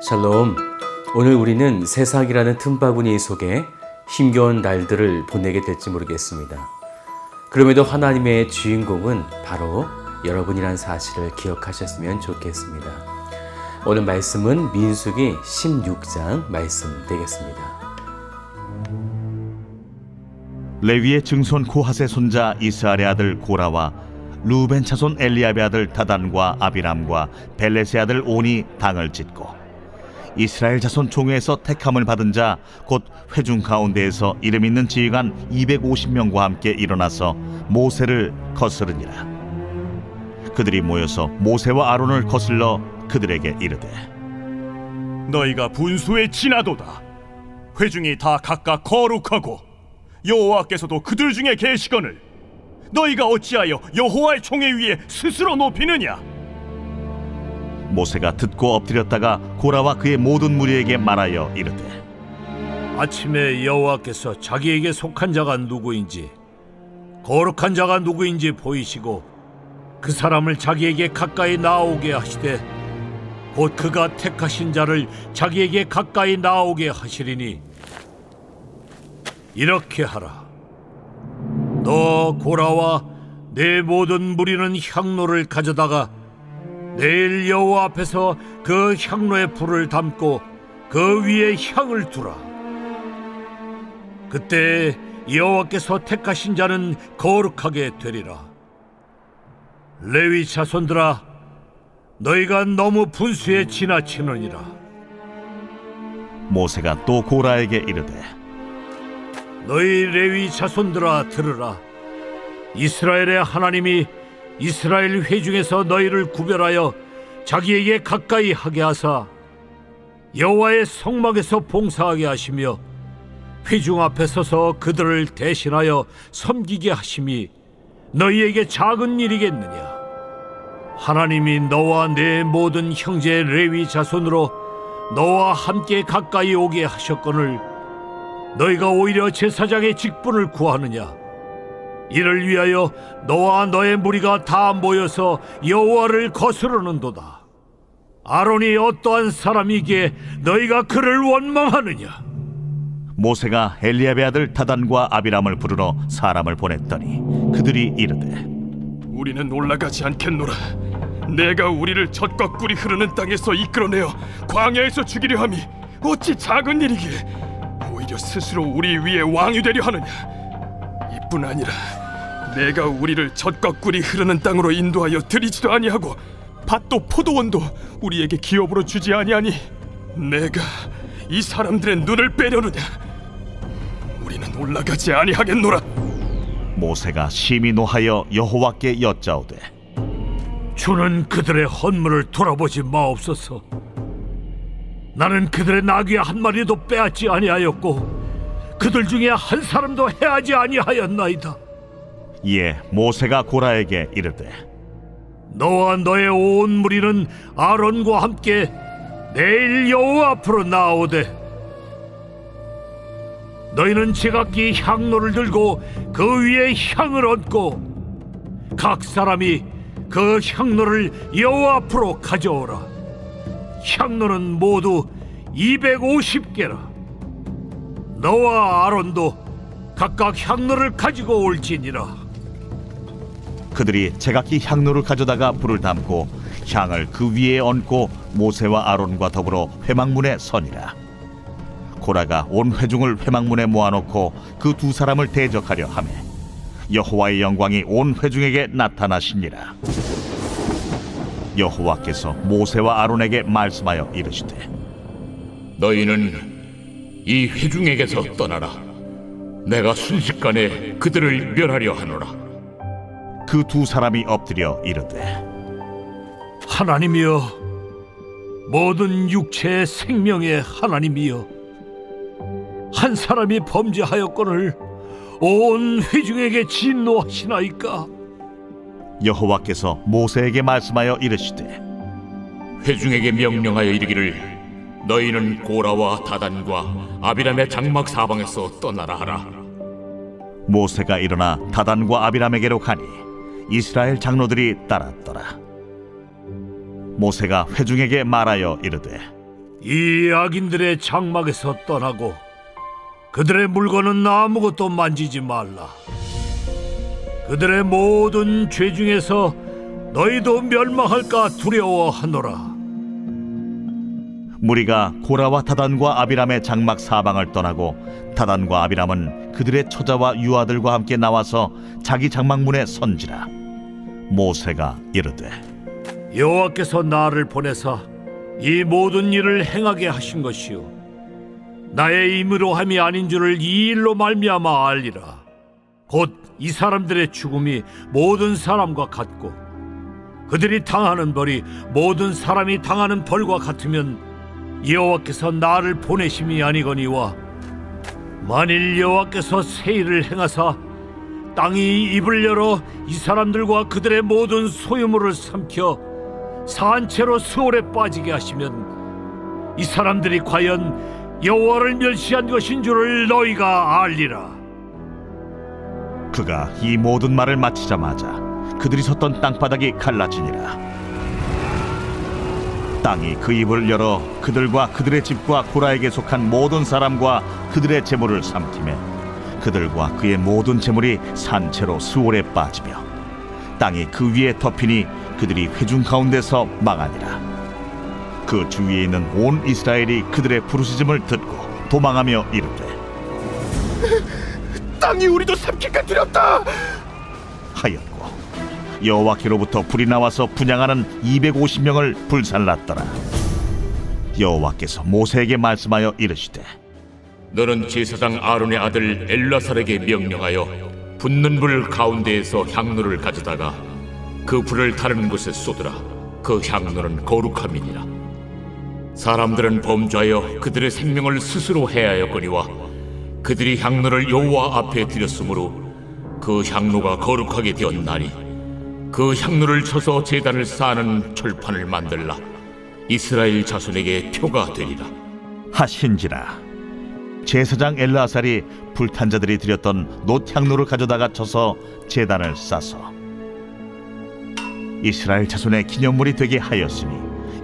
샬롬. 오늘 우리는 세상이라는 틈바구니 속에 힘겨운 날들을 보내게 될지 모르겠습니다. 그럼에도 하나님의 주인공은 바로 여러분이란 사실을 기억하셨으면 좋겠습니다. 오늘 말씀은 민수기 16장 말씀 되겠습니다. 레위의 증손 고핫의 손자 이스라엘의 아들 고라와 루벤 차손 엘리압의 아들 다단과 아비람과 벨렛의 아들 온이 당을 짓고 이스라엘 자손 총회에서 택함을 받은 자 곧 회중 가운데에서 이름 있는 지휘관 250명과 함께 일어나서 모세를 거스르니라. 그들이 모여서 모세와 아론을 거슬러 그들에게 이르되 너희가 분수에 지나도다. 회중이 다 각각 거룩하고 여호와께서도 그들 중에 계시거늘 너희가 어찌하여 여호와의 총회 위에 스스로 높이느냐? 모세가 듣고 엎드렸다가 고라와 그의 모든 무리에게 말하여 이르되 아침에 여호와께서 자기에게 속한 자가 누구인지 거룩한 자가 누구인지 보이시고 그 사람을 자기에게 가까이 나오게 하시되 곧 그가 택하신 자를 자기에게 가까이 나오게 하시리니 이렇게 하라. 너 고라와 내 모든 무리는 향로를 가져다가 내일 여호와 앞에서 그 향로에 불을 담고 그 위에 향을 두라. 그때 여호와께서 택하신 자는 거룩하게 되리라. 레위 자손들아, 너희가 너무 분수에 지나치느니라. 모세가 또 고라에게 이르되 너희 레위 자손들아 들으라. 이스라엘의 하나님이 이스라엘 회중에서 너희를 구별하여 자기에게 가까이 하게 하사 여호와의 성막에서 봉사하게 하시며 회중 앞에 서서 그들을 대신하여 섬기게 하심이 너희에게 작은 일이겠느냐? 하나님이 너와 내 모든 형제 레위 자손으로 너와 함께 가까이 오게 하셨거늘 너희가 오히려 제사장의 직분을 구하느냐? 이를 위하여 너와 너의 무리가 다 모여서 여호와를 거스르는도다. 아론이 어떠한 사람이기에 너희가 그를 원망하느냐? 모세가 엘리압의 아들 다단과 아비람을 부르러 사람을 보냈더니 그들이 이르되 우리는 올라가지 않겠노라. 내가 우리를 젖과 꿀이 흐르는 땅에서 이끌어내어 광야에서 죽이려 함이 어찌 작은 일이기에 오히려 스스로 우리 위에 왕이 되려 하느냐? 이뿐 아니라 내가 우리를 젖과 꿀이 흐르는 땅으로 인도하여 들이지도 아니하고 밭도 포도원도 우리에게 기업으로 주지 아니하니 내가 이 사람들의 눈을 빼려느냐? 우리는 올라가지 아니하겠노라. 모세가 심히 노하여 여호와께 여짜오되 주는 그들의 헌물을 돌아보지 마옵소서. 나는 그들의 나귀 한 마리도 빼앗지 아니하였고 그들 중에 한 사람도 해하지 아니하였나이다. 이에 모세가 고라에게 이르되 너와 너의 온 무리는 아론과 함께 내일 여호와 앞으로 나오되 너희는 제각기 향로를 들고 그 위에 향을 얹고 각 사람이 그 향로를 여호와 앞으로 가져오라. 향로는 모두 250개라. 너와 아론도 각각 향로를 가지고 올지니라. 그들이 제각기 향로를 가져다가 불을 담고 향을 그 위에 얹고 모세와 아론과 더불어 회막문에 서니라. 고라가 온 회중을 회막문에 모아놓고 그 두 사람을 대적하려 하매 여호와의 영광이 온 회중에게 나타나시니라. 여호와께서 모세와 아론에게 말씀하여 이르시되 너희는 이 회중에게서 떠나라. 내가 순식간에 그들을 멸하려 하노라. 그 두 사람이 엎드려 이르되 하나님이여, 모든 육체의 생명의 하나님이여, 한 사람이 범죄하였거늘 온 회중에게 진노하시나이까? 여호와께서 모세에게 말씀하여 이르시되 회중에게 명령하여 이르기를 너희는 고라와 다단과 아비람의 장막 사방에서 떠나라 하라. 모세가 일어나 다단과 아비람에게로 가니 이스라엘 장로들이 따랐더라. 모세가 회중에게 말하여 이르되 이 악인들의 장막에서 떠나고 그들의 물건은 아무것도 만지지 말라. 그들의 모든 죄 중에서 너희도 멸망할까 두려워하노라. 무리가 고라와 다단과 아비람의 장막 사방을 떠나고 다단과 아비람은 그들의 처자와 유아들과 함께 나와서 자기 장막문에 선지라. 모세가 이르되 여호와께서 나를 보내사 이 모든 일을 행하게 하신 것이요 나의 힘으로 함이 아닌 줄을 이 일로 말미암아 알리라. 곧 이 사람들의 죽음이 모든 사람과 같고 그들이 당하는 벌이 모든 사람이 당하는 벌과 같으면 여호와께서 나를 보내심이 아니거니와 만일 여호와께서 새 일을 행하사 땅이 입을 열어 이 사람들과 그들의 모든 소유물을 삼켜 산채로 수월에 빠지게 하시면 이 사람들이 과연 여호와를 멸시한 것인 줄을 너희가 알리라. 그가 이 모든 말을 마치자마자 그들이 섰던 땅바닥이 갈라지니라. 땅이 그 입을 열어 그들과 그들의 집과 고라에게 속한 모든 사람과 그들의 재물을 삼키매 그들과 그의 모든 재물이 산채로 수월에 빠지며 땅이 그 위에 덮이니 그들이 회중 가운데서 망하니라. 그 주위에 있는 온 이스라엘이 그들의 부르짖음을 듣고 도망하며 이르되 땅이 우리도 삼킬까 두렵다 하였고 여호와께로부터 불이 나와서 분향하는 250명을 불살랐더라. 여호와께서 모세에게 말씀하여 이르시되 너는 제사장 아론의 아들 엘라살에게 명령하여 붙는 불 가운데에서 향로를 가져다가 그 불을 다른 곳에 쏟으라. 그 향로는 거룩함이니라. 사람들은 범죄하여 그들의 생명을 스스로 해하였거니와 그들이 향로를 여호와 앞에 드렸으므로 그 향로가 거룩하게 되었나니 그 향로를 쳐서 제단을 쌓는 철판을 만들라. 이스라엘 자손에게 표가 되리라 하신지라. 제사장 엘르아살이 불탄 자들이 드렸던 놋향로를 가져다가 쳐서 제단을 싸서 이스라엘 자손의 기념물이 되게 하였으니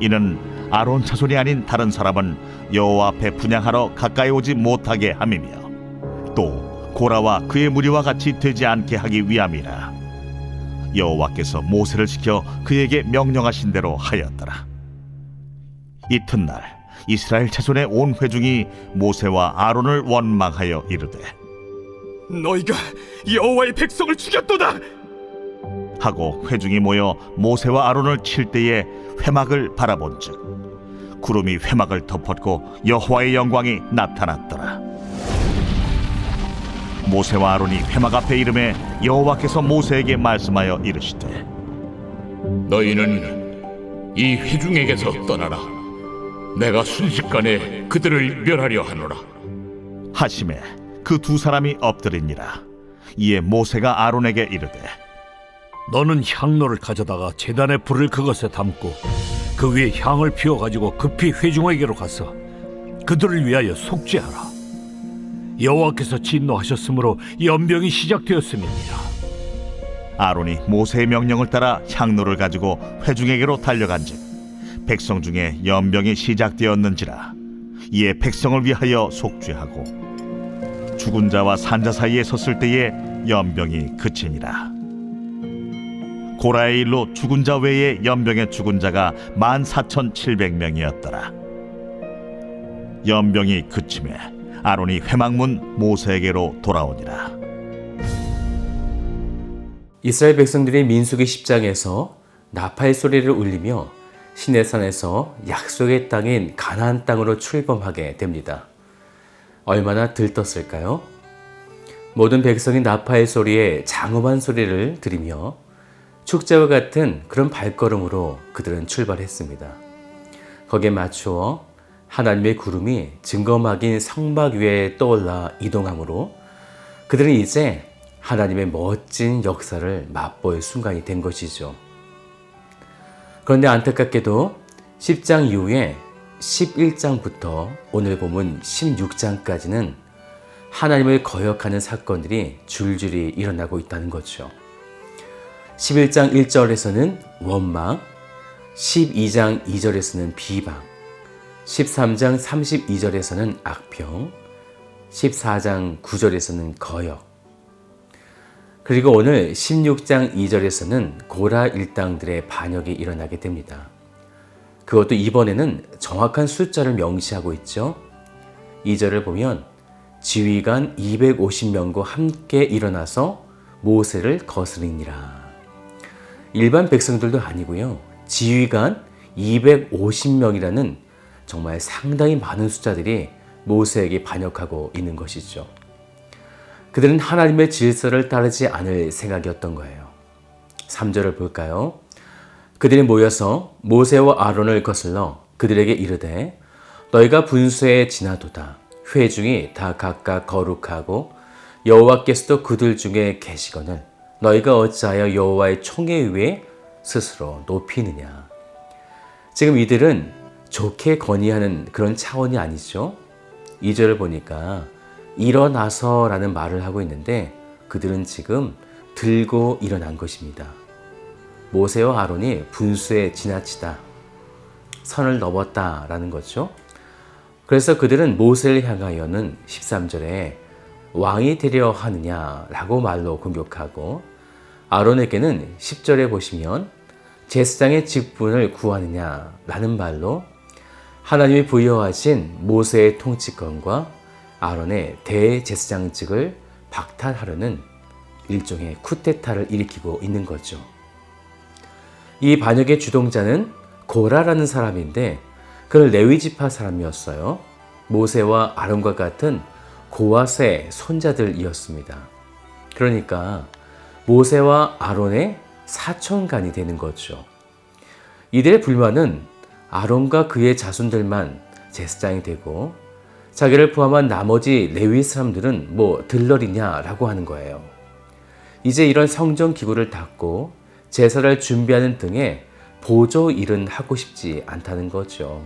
이는 아론 자손이 아닌 다른 사람은 여호와 앞에 분향하러 가까이 오지 못하게 함이며 또 고라와 그의 무리와 같이 되지 않게 하기 위함이라. 여호와께서 모세를 시켜 그에게 명령하신 대로 하였더라. 이튿날 이스라엘 자손의 온 회중이 모세와 아론을 원망하여 이르되 너희가 여호와의 백성을 죽였도다 하고 회중이 모여 모세와 아론을 칠 때에 회막을 바라본즉 구름이 회막을 덮었고 여호와의 영광이 나타났더라. 모세와 아론이 회막 앞에 이름에 여호와께서 모세에게 말씀하여 이르시되 너희는 이 회중에게서 떠나라. 내가 순식간에 그들을 멸하려 하노라. 하심에 그 두 사람이 엎드리니라. 이에 모세가 아론에게 이르되 너는 향로를 가져다가 제단의 불을 그것에 담고 그 위에 향을 피워가지고 급히 회중에게로 가서 그들을 위하여 속죄하라. 여호와께서 진노하셨으므로 연병이 시작되었음이니라. 아론이 모세의 명령을 따라 향로를 가지고 회중에게로 달려간즉 백성 중에 연병이 시작되었는지라. 이에 백성을 위하여 속죄하고 죽은 자와 산자 사이에 섰을 때에 연병이 그치니라. 고라의 일로 죽은 자 외에 연병에 죽은 자가 14,700명이었더라. 연병이 그침에 아론이 회막문 모세에게로 돌아오니라. 이스라엘 백성들이 민수기 10장에서 나팔 소리를 울리며 시내산에서 약속의 땅인 가나안 땅으로 출범하게 됩니다. 얼마나 들떴을까요? 모든 백성이 나팔 소리에 장엄한 소리를 들으며 축제와 같은 그런 발걸음으로 그들은 출발했습니다. 거기에 맞추어 하나님의 구름이 증거막인 성막 위에 떠올라 이동하므로 그들은 이제 하나님의 멋진 역사를 맛볼 순간이 된 것이죠. 그런데 안타깝게도 10장 이후에 11장부터 오늘 본문 16장까지는 하나님을 거역하는 사건들이 줄줄이 일어나고 있다는 거죠. 11장 1절에서는 원망, 12장 2절에서는 비방, 13장 32절에서는 악평, 14장 9절에서는 거역, 그리고 오늘 16장 2절에서는 고라 일당들의 반역이 일어나게 됩니다. 그것도 이번에는 정확한 숫자를 명시하고 있죠. 2절을 보면 지휘관 250명과 함께 일어나서 모세를 거스리니라. 일반 백성들도 아니고요. 지휘관 250명이라는 정말 상당히 많은 숫자들이 모세에게 반역하고 있는 것이죠. 그들은 하나님의 질서를 따르지 않을 생각이었던 거예요. 3절을 볼까요? 그들이 모여서 모세와 아론을 거슬러 그들에게 이르되 너희가 분수에 지나도다. 회중이 다 각각 거룩하고 여호와께서도 그들 중에 계시거늘 너희가 어찌하여 여호와의 총회 위에 스스로 높이느냐. 지금 이들은 좋게 건의하는 그런 차원이 아니죠. 2절을 보니까 일어나서 라는 말을 하고 있는데 그들은 지금 들고 일어난 것입니다. 모세와 아론이 분수에 지나치다, 선을 넘었다 라는 거죠. 그래서 그들은 모세를 향하여는 13절에 왕이 되려 하느냐라고 말로 공격하고, 아론에게는 10절에 보시면 제사장의 직분을 구하느냐라는 말로 하나님이 부여하신 모세의 통치권과 아론의 대제사장직을 박탈하려는 일종의 쿠데타를 일으키고 있는 거죠. 이 반역의 주동자는 고라라는 사람인데 그는 레위지파 사람이었어요. 모세와 아론과 같은 고핫의 손자들이었습니다. 그러니까 모세와 아론의 사촌간이 되는 거죠. 이들의 불만은 아론과 그의 자손들만 제사장이 되고 자기를 포함한 나머지 레위 사람들은 뭐 들러리냐라고 하는 거예요. 이제 이런 성전 기구를 닦고 제사를 준비하는 등의 보조 일은 하고 싶지 않다는 거죠.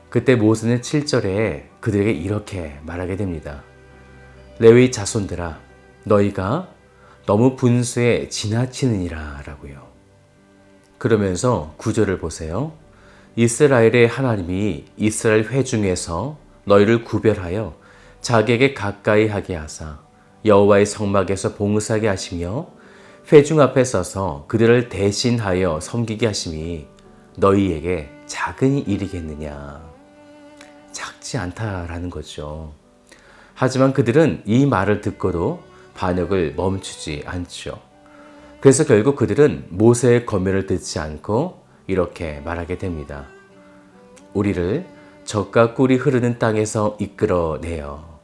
그때 모세는 7절에 그들에게 이렇게 말하게 됩니다. 레위 자손들아, 너희가 너무 분수에 지나치느니라 라고요. 그러면서 9절을 보세요. 이스라엘의 하나님이 이스라엘 회중에서 너희를 구별하여 자기에게 가까이 하게 하사 여호와의 성막에서 봉사하게 하시며 회중 앞에 서서 그들을 대신하여 섬기게 하심이 너희에게 작은 일이겠느냐. 작지 않다라는 거죠. 하지만 그들은 이 말을 듣고도 반역을 멈추지 않죠. 그래서 결국 그들은 모세의 권면을 듣지 않고 이렇게 말하게 됩니다. 우리를 젖과 꿀이 흐르는 땅에서 이끌어내요.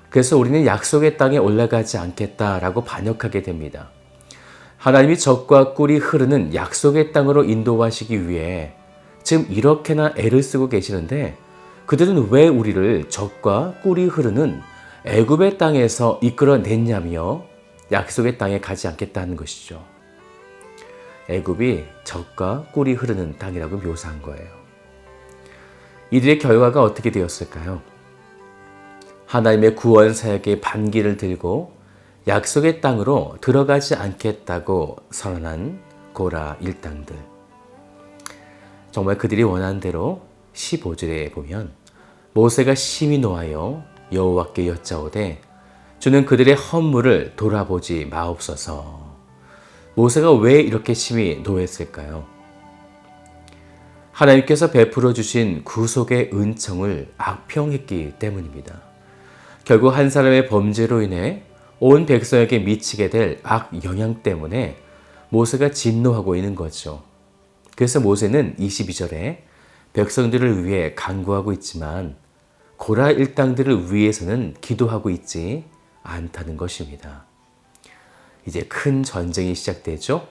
그래서 우리는 약속의 땅에 올라가지 않겠다라고 반역하게 됩니다. 하나님이 젖과 꿀이 흐르는 약속의 땅으로 인도하시기 위해 지금 이렇게나 애를 쓰고 계시는데 그들은 왜 우리를 젖과 꿀이 흐르는 애굽의 땅에서 이끌어냈냐며 약속의 땅에 가지 않겠다는 것이죠. 애굽이 젖과 꿀이 흐르는 땅이라고 묘사한 거예요. 이들의 결과가 어떻게 되었을까요? 하나님의 구원 사역의 반기를 들고 약속의 땅으로 들어가지 않겠다고 선언한 고라 일당들. 정말 그들이 원한 대로 15절에 보면 모세가 심히 노하여 여호와께 여짜오되 주는 그들의 허물을 돌아보지 마옵소서. 모세가 왜 이렇게 심히 노했을까요? 하나님께서 베풀어 주신 구속의 은총을 악평했기 때문입니다. 결국 한 사람의 범죄로 인해 온 백성에게 미치게 될 악영향 때문에 모세가 진노하고 있는 거죠. 그래서 모세는 22절에 백성들을 위해 간구하고 있지만 고라 일당들을 위해서는 기도하고 있지 않다는 것입니다. 이제 큰 전쟁이 시작되죠.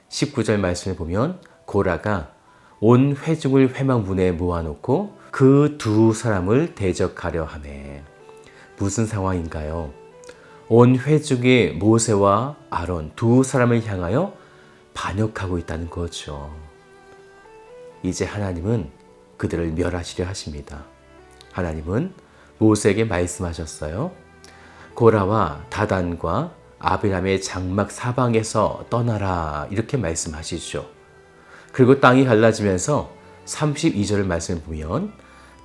19절 말씀을 보면 고라가 온 회중을 회막문에 모아놓고 그 두 사람을 대적하려 하매. 무슨 상황인가요? 온 회중이 모세와 아론 두 사람을 향하여 반역하고 있다는 거죠. 이제 하나님은 그들을 멸하시려 하십니다. 하나님은 모세에게 말씀하셨어요. 고라와 다단과 아비람의 장막 사방에서 떠나라 이렇게 말씀하시죠. 그리고 땅이 갈라지면서 32절 말씀을 보면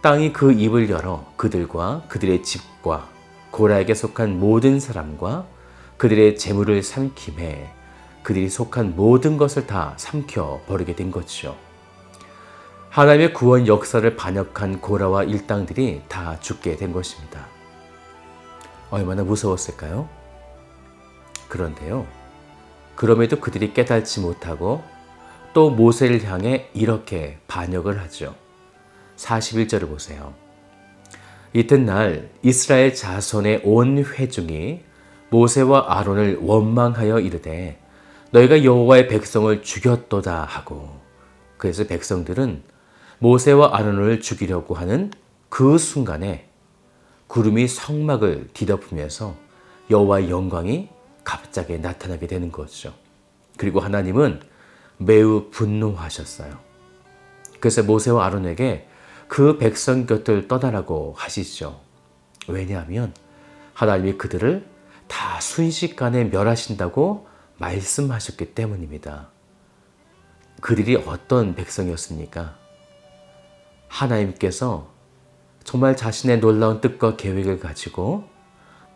땅이 그 입을 열어 그들과 그들의 집과 고라에게 속한 모든 사람과 그들의 재물을 삼킴해 그들이 속한 모든 것을 다 삼켜 버리게 된 것이죠. 하나님의 구원 역사를 반역한 고라와 일당들이 다 죽게 된 것입니다. 얼마나 무서웠을까요? 그런데요, 그럼에도 그들이 깨닫지 못하고 또 모세를 향해 이렇게 반역을 하죠. 41절을 보세요. 이튿날 이스라엘 자손의 온 회중이 모세와 아론을 원망하여 이르되 너희가 여호와의 백성을 죽였도다 하고, 그래서 백성들은 모세와 아론을 죽이려고 하는 그 순간에 구름이 성막을 뒤덮으면서 여호와의 영광이 갑자기 나타나게 되는 거죠. 그리고 하나님은 매우 분노하셨어요. 그래서 모세와 아론에게 그 백성 곁을 떠나라고 하시죠. 왜냐하면 하나님이 그들을 다 순식간에 멸하신다고 말씀하셨기 때문입니다. 그들이 어떤 백성이었습니까? 하나님께서 정말 자신의 놀라운 뜻과 계획을 가지고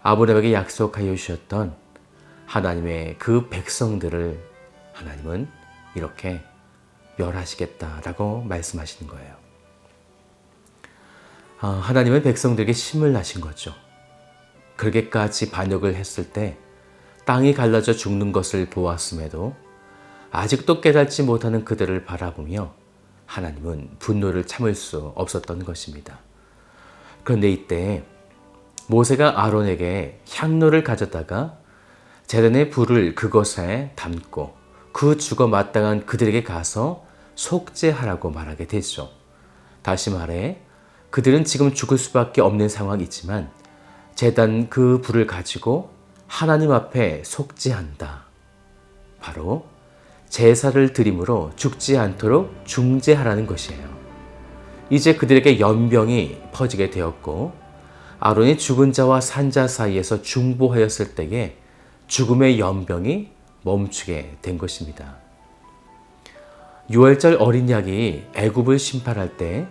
아브라함에게 약속하여 주셨던 하나님의 그 백성들을 하나님은 이렇게 멸하시겠다라고 말씀하시는 거예요. 하나님은 백성들에게 심을 나신 거죠. 그렇게까지 반역을 했을 때 땅이 갈라져 죽는 것을 보았음에도 아직도 깨닫지 못하는 그들을 바라보며 하나님은 분노를 참을 수 없었던 것입니다. 그런데 이때 모세가 아론에게 향로를 가져다가 제단의 불을 그것에 담고 그 죽어 마땅한 그들에게 가서 속죄하라고 말하게 되죠. 다시 말해 그들은 지금 죽을 수밖에 없는 상황이지만 제단 그 불을 가지고 하나님 앞에 속죄한다. 바로 제사를 드림으로 죽지 않도록 중재하라는 것이에요. 이제 그들에게 연병이 퍼지게 되었고 아론이 죽은 자와 산 자 사이에서 중보하였을 때에 죽음의 연병이 멈추게 된 것입니다. 유월절 어린 양이 애굽을 심판할 때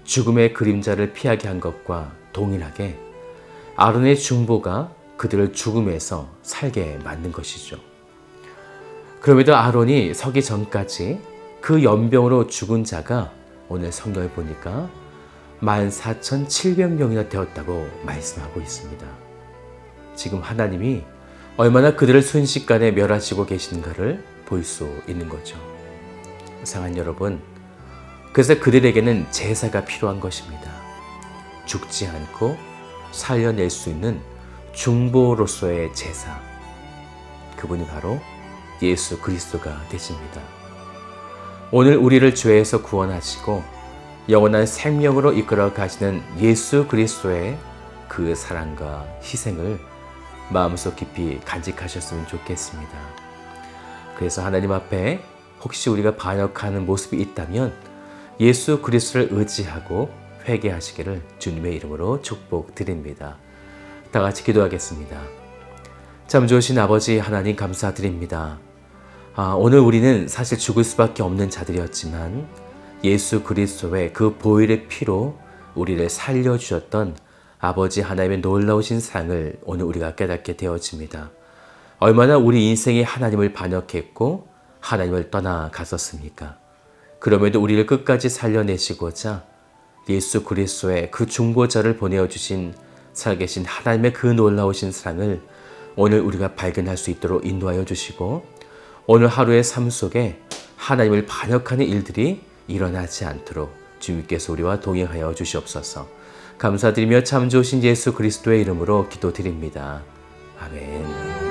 죽음의 그림자를 피하게 한 것과 동일하게 아론의 중보가 그들을 죽음에서 살게 만든 것이죠. 그럼에도 아론이 서기 전까지 그 연병으로 죽은 자가 오늘 성경을 보니까 14,700명이나 되었다고 말씀하고 있습니다. 지금 하나님이 얼마나 그들을 순식간에 멸하시고 계신가를 볼 수 있는 거죠. 사랑하는 여러분, 그래서 그들에게는 제사가 필요한 것입니다. 죽지 않고 살려낼 수 있는 중보로서의 제사, 그분이 바로 예수 그리스도가 되십니다. 오늘 우리를 죄에서 구원하시고 영원한 생명으로 이끌어 가시는 예수 그리스도의 그 사랑과 희생을 마음속 깊이 간직하셨으면 좋겠습니다. 그래서 하나님 앞에 혹시 우리가 반역하는 모습이 있다면 예수 그리스도를 의지하고 회개하시기를 주님의 이름으로 축복드립니다. 다 같이 기도하겠습니다. 참 좋으신 아버지 하나님 감사드립니다. 오늘 우리는 사실 죽을 수밖에 없는 자들이었지만 예수 그리스도의 그 보혈의 피로 우리를 살려주셨던 아버지 하나님의 놀라우신 사랑을 오늘 우리가 깨닫게 되어집니다. 얼마나 우리 인생이 하나님을 반역했고 하나님을 떠나갔었습니까? 그럼에도 우리를 끝까지 살려내시고자 예수 그리스도의 그 중보자를 보내어주신 살아계신 하나님의 그 놀라우신 사랑을 오늘 우리가 발견할 수 있도록 인도하여 주시고 오늘 하루의 삶 속에 하나님을 반역하는 일들이 일어나지 않도록 주님께서 우리와 동행하여 주시옵소서. 감사드리며 참 좋으신 예수 그리스도의 이름으로 기도드립니다. 아멘.